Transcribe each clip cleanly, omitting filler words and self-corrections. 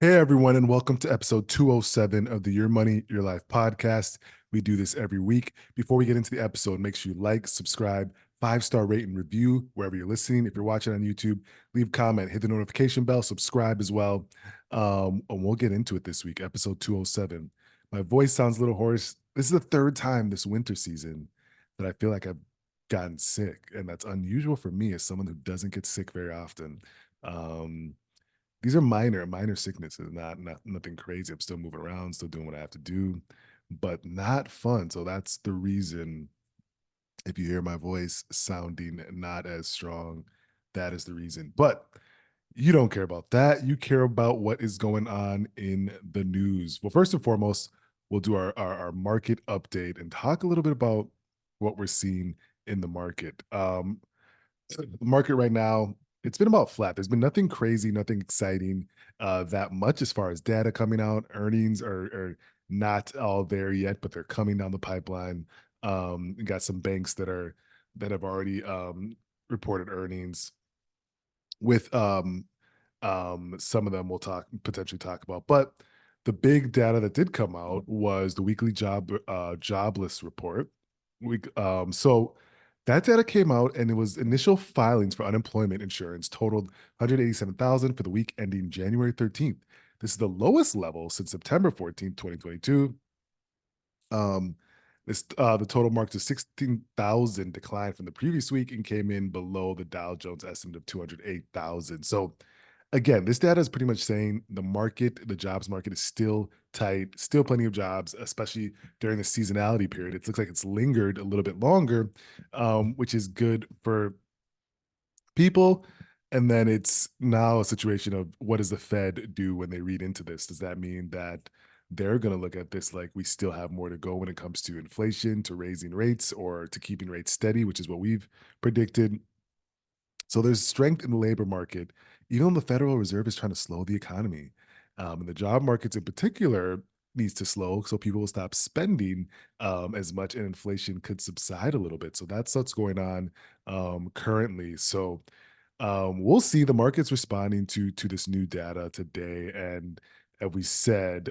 Hey everyone, and welcome to episode 207 of the Your Money, Your Life podcast. We do this every week. Before we get into the episode, make sure you like, subscribe, 5-star rate and review wherever you're listening. If you're watching on YouTube, leave a comment, hit the notification bell, subscribe as well. And we'll get into it this week, episode 207. My voice sounds a little hoarse. This is the third time this winter season that I feel like I've gotten sick, and that's unusual for me as someone who doesn't get sick very often. Um, these are minor sicknesses, not nothing crazy. I'm still moving around, still doing what I have to do, but not fun. So that's the reason if you hear my voice sounding not as strong, that is the reason. But you don't care about that. You care about what is going on in the news. Well, first and foremost, we'll do our market update and talk a little bit about what we're seeing in the market. The market right now, it's been about flat. There's been nothing crazy, nothing exciting that much as far as data coming out. Earnings are not all there yet, but they're coming down the pipeline. You got some banks that have already reported earnings with some of them we'll talk potentially talk about. But the big data that did come out was the weekly jobless report. So that data came out and it was initial filings for unemployment insurance totaled 187,000 for the week ending January 13th. This is the lowest level since September 14th, 2022. Um, the total marked a 16,000 decline from the previous week and came in below the Dow Jones estimate of 208,000. So again, this data is pretty much saying the jobs market is still tight, still plenty of jobs, especially during the seasonality period. It looks like it's lingered a little bit longer, which is good for people. And then it's now a situation of what does the Fed do when they read into this? Does that mean that they're going to look at this like we still have more to go when it comes to inflation, to raising rates, or to keeping rates steady, which is what we've predicted? So there's strength in the labor market. Even though the Federal Reserve is trying to slow the economy, and the job markets in particular needs to slow so people will stop spending as much and inflation could subside a little bit. So that's what's going on currently. So we'll see the markets responding to this new data today. And as we said,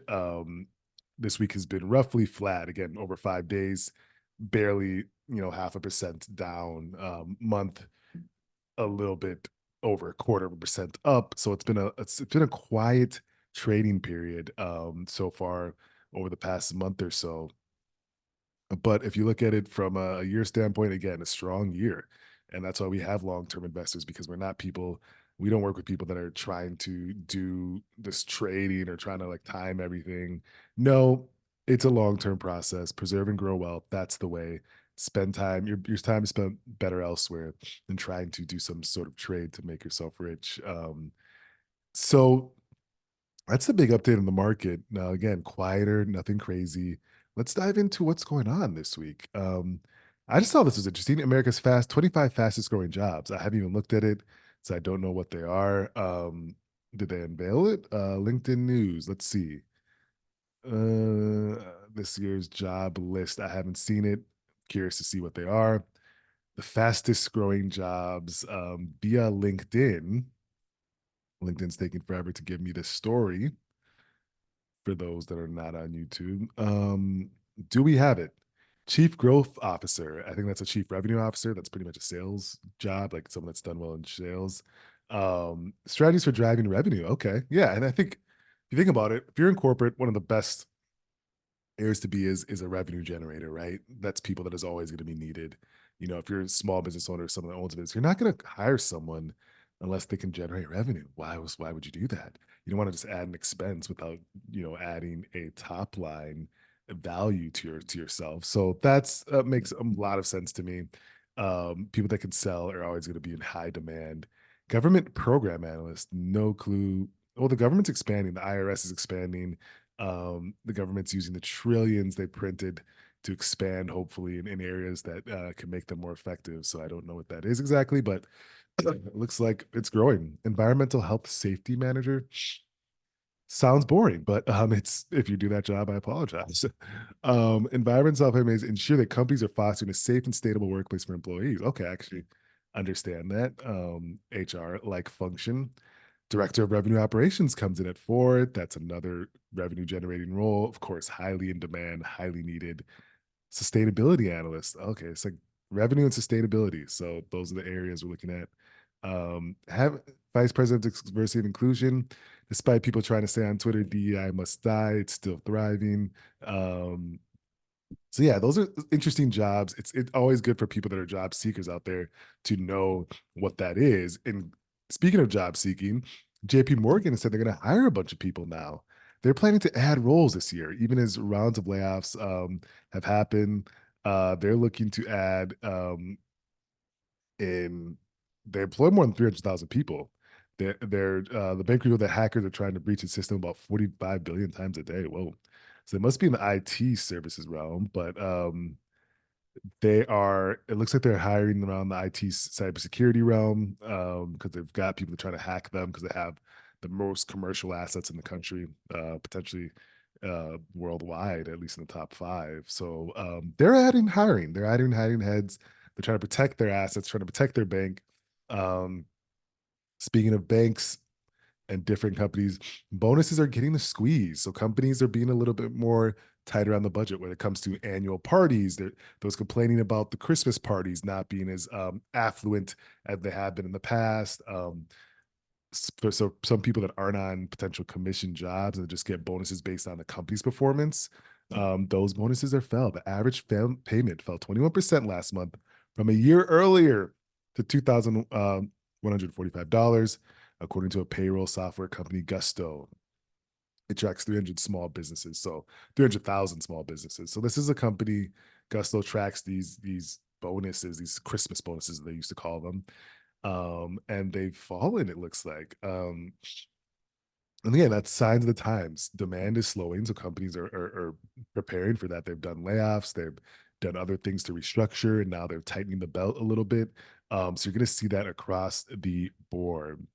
this week has been roughly flat again over 5 days, barely 0.5% down. Month a little bit over a quarter of a percent up. So it's been a quiet trading period so far over the past month or so. But if you look at it from a year standpoint, again, a strong year. And that's why we have long-term investors because we don't work with people that are trying to do this trading or trying to like time everything. No, it's a long-term process. Preserve and grow wealth. That's the way. Spend time, your time is spent better elsewhere than trying to do some sort of trade to make yourself rich. So that's the big update on the market. Now, again, quieter, nothing crazy. Let's dive into what's going on this week. I just thought this was interesting. America's 25 fastest growing jobs. I haven't even looked at it, so I don't know what they are. Did they unveil it? LinkedIn News. Let's see. This year's job list. I haven't seen it. Curious to see what they are. The fastest growing jobs via LinkedIn. LinkedIn's taking forever to give me this story for those that are not on YouTube. Do we have it? Chief Growth Officer. I think that's a chief revenue officer. That's pretty much a sales job, like someone that's done well in sales. Strategies for driving revenue. Okay. Yeah. And I think if you think about it, if you're in corporate, one of the best areas to be is a revenue generator, right? That's people that is always going to be needed. If you're a small business owner or someone that owns a business, you're not going to hire someone unless they can generate revenue. Why would you do that? You don't want to just add an expense without, adding a top line value to yourself. So that's makes a lot of sense to me. People that can sell are always going to be in high demand. Government program analyst, no clue. Well, the government's expanding, the IRS is expanding, the government's using the trillions they printed to expand, hopefully, in areas that can make them more effective. So I don't know what that is exactly, but it looks like it's growing. Environmental health safety manager sounds boring, but it's if you do that job, I apologize. Environmental health is ensure that companies are fostering a safe and stable workplace for employees. Okay, actually understand that. HR like function. Director of Revenue Operations comes in at 4. That's another revenue generating role. Of course, highly in demand, highly needed. Sustainability analyst. Okay, it's like revenue and sustainability. So those are the areas we're looking at. Have Vice President of Diversity and Inclusion. Despite people trying to say on Twitter, DEI must die, it's still thriving. Um, so yeah, those are interesting jobs. It's always good for people that are job seekers out there to know what that is. And speaking of job seeking, JP Morgan said they're going to hire a bunch of people now. They're planning to add roles this year, even as rounds of layoffs have happened. They're looking to add in they employ more than 300,000 people. The bank revealed that hackers are trying to breach its system about 45 billion times a day. Whoa. So it must be in the IT services realm, but it looks like they're hiring around the IT cybersecurity realm because they've got people trying to hack them because they have the most commercial assets in the country, potentially worldwide, at least in the top five. So they're adding hiring. They're adding hiring heads. They're trying to protect their assets, trying to protect their bank. Um, Speaking of banks, and different companies, bonuses are getting the squeeze. So companies are being a little bit more tighter on the budget when it comes to annual parties. Those complaining about the Christmas parties not being as affluent as they have been in the past. So some people that aren't on potential commission jobs and just get bonuses based on the company's performance, those bonuses are fell. The average payment fell 21% last month from a year earlier to $2,145, according to a payroll software company, Gusto. It tracks 300 small businesses, so 300,000 small businesses. So this is a company. Gusto tracks these bonuses, these Christmas bonuses they used to call them, and they've fallen. It looks like, and again, that's signs of the times. Demand is slowing, so companies are preparing for that. They've done layoffs, they've done other things to restructure, and now they're tightening the belt a little bit. So you're going to see that across the board.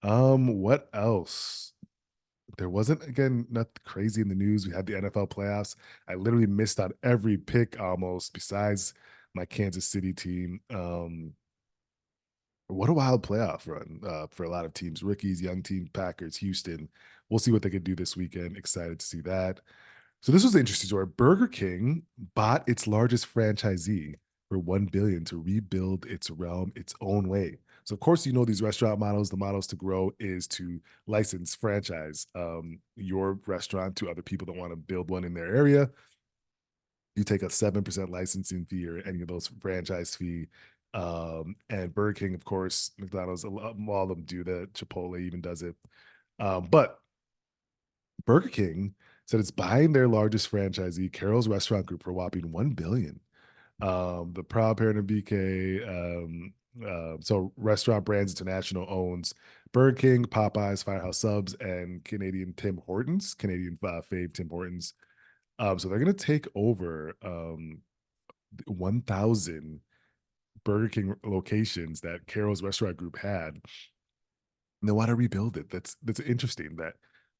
What else? There wasn't, again, nothing crazy in the news. We had the NFL playoffs. I literally missed out every pick almost, besides my Kansas City team. What a wild playoff run for a lot of teams, rookies, young team, Packers, Houston. We'll see what they could do this weekend. Excited to see that. So this was an interesting story. Burger King bought its largest franchisee for 1 billion to rebuild its realm its own way. So of course, you know these restaurant models. The models to grow is to license franchise your restaurant to other people that want to build one in their area. You take a 7% licensing fee or any of those franchise fee. And Burger King, of course, McDonald's, all of them do that. Chipotle even does it. But Burger King said it's buying their largest franchisee, Carol's Restaurant Group, for a whopping 1 billion. The proud parent of BK, so Restaurant Brands International owns Burger King, Popeyes, Firehouse Subs, and Canadian Tim Hortons, Canadian fave Tim Hortons. So they're going to take over 1,000 Burger King locations that Carol's Restaurant Group had, and they want to rebuild it. That's interesting. That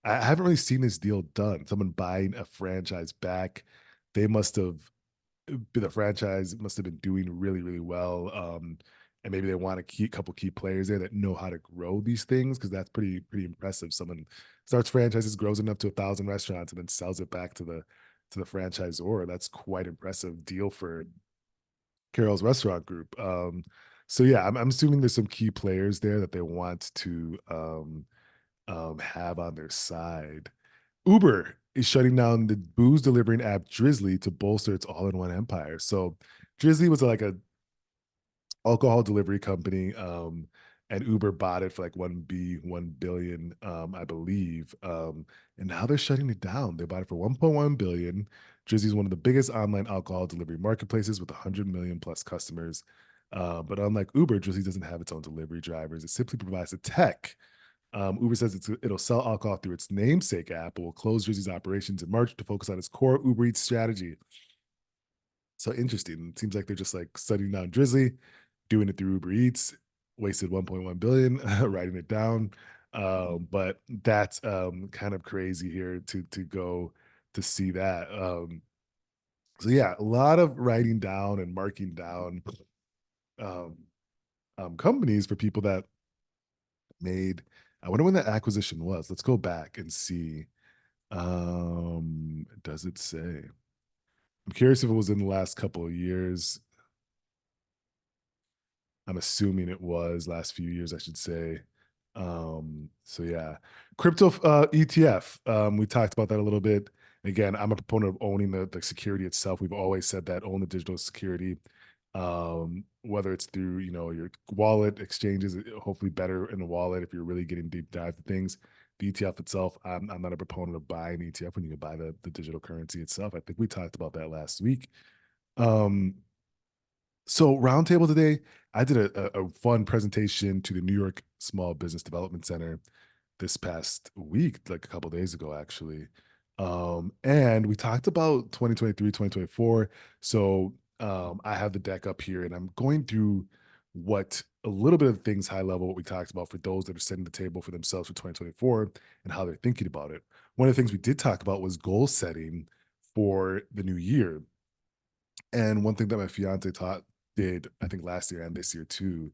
I haven't really seen this deal done. Someone buying a franchise back. They must have the franchise must have been doing really, really well. And maybe they want to keep a couple key players there that know how to grow these things because that's pretty impressive. Someone starts franchises, grows enough to 1,000 restaurants, and then sells it back to the franchisor. That's quite impressive deal for Carol's Restaurant Group. So yeah, I'm assuming there's some key players there that they want to have on their side. Uber is shutting down the booze delivering app Drizzly to bolster its all-in-one empire. So Drizzly was like a alcohol delivery company, and Uber bought it for like 1 billion, I believe. And now they're shutting it down. They bought it for 1.1 billion. Drizzly is one of the biggest online alcohol delivery marketplaces with 100 million plus customers. But unlike Uber, Drizzly doesn't have its own delivery drivers. It simply provides the tech. Uber says it'll sell alcohol through its namesake app, but will close Drizzly's operations in March to focus on its core Uber Eats strategy. So interesting. It seems like they're just like studying down Drizzly, doing it through Uber Eats, wasted 1.1 billion, writing it down. But that's kind of crazy here to go to see that. So yeah, a lot of writing down and marking down um, companies for people that made I wonder when that acquisition was. Let's go back and see. Does it say? I'm curious if it was in the last couple of years. I'm assuming it was last few years, I should say. So yeah, crypto ETF. We talked about that a little bit. Again, I'm a proponent of owning the security itself. We've always said that own the digital security, whether it's through your wallet exchanges, hopefully better in the wallet if you're really getting deep dive to things. The ETF itself, I'm not a proponent of buying ETF when you can buy the digital currency itself. I think we talked about that last week. Um, so roundtable today, I did a fun presentation to the New York Small Business Development Center this past week, like a couple days ago, actually. And we talked about 2023, 2024. So I have the deck up here and I'm going through what a little bit of things high level, what we talked about for those that are setting the table for themselves for 2024 and how they're thinking about it. One of the things we did talk about was goal setting for the new year. And one thing that my fiance taught did, I think last year and this year too,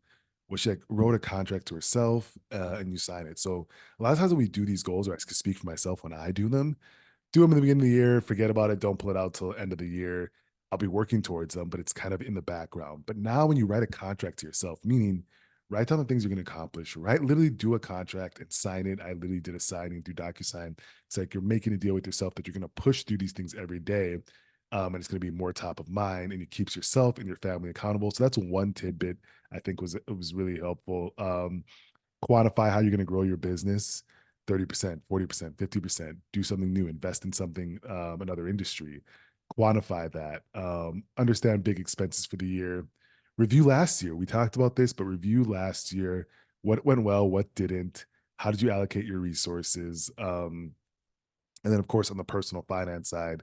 was she like wrote a contract to herself and you sign it. So a lot of times when we do these goals, or I can speak for myself when I do them in the beginning of the year, forget about it, don't pull it out till end of the year. I'll be working towards them, but it's kind of in the background. But now when you write a contract to yourself, meaning write down the things you're going to accomplish, right? Literally do a contract and sign it. I literally did a signing through DocuSign. It's like you're making a deal with yourself that you're going to push through these things every day. And it's going to be more top of mind and it keeps yourself and your family accountable. So that's one tidbit I think was really helpful. Quantify how you're going to grow your business 30%, 40%, 50%. Do something new, invest in something, another industry. Quantify that. Understand big expenses for the year. Review last year. We talked about this, but review last year. What went well, what didn't? How did you allocate your resources? And then, of course, on the personal finance side,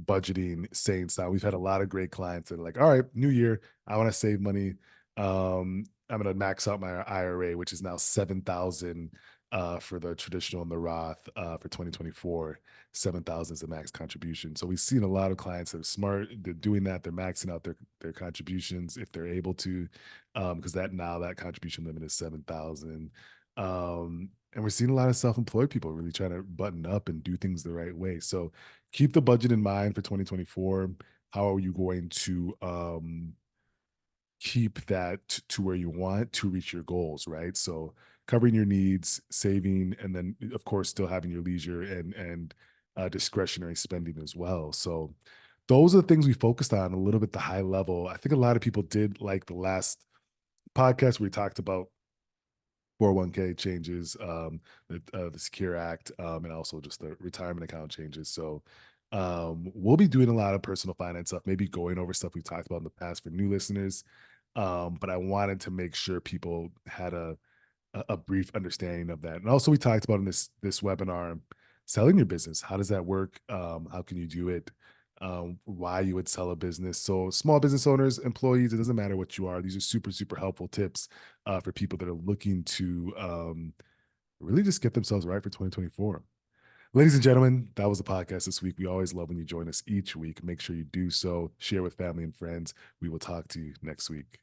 budgeting, saying stuff. We've had a lot of great clients that are like, all right, new year, I want to save money. I'm going to max out my IRA, which is now 7,000 for the traditional and the Roth for 2024. 7,000 is the max contribution. So we've seen a lot of clients that are smart. They're doing that. They're maxing out their contributions if they're able to, because that contribution limit is 7,000. And we're seeing a lot of self-employed people really trying to button up and do things the right way. So keep the budget in mind for 2024. How are you going to keep that to where you want to reach your goals, right? So covering your needs, saving, and then of course still having your leisure and discretionary spending as well. So those are the things we focused on a little bit the high level. I think a lot of people did like the last podcast where we talked about 401k changes, the Secure Act, and also just the retirement account changes. So we'll be doing a lot of personal finance stuff, maybe going over stuff we've talked about in the past for new listeners. But I wanted to make sure people had a brief understanding of that. And also we talked about in this webinar, selling your business. How does that work? How can you do it? Why you would sell a business. So small business owners, employees, it doesn't matter what you are. These are super, super helpful tips for people that are looking to really just get themselves right for 2024. Ladies and gentlemen, that was the podcast this week. We always love when you join us each week. Make sure you do so. Share with family and friends. We will talk to you next week.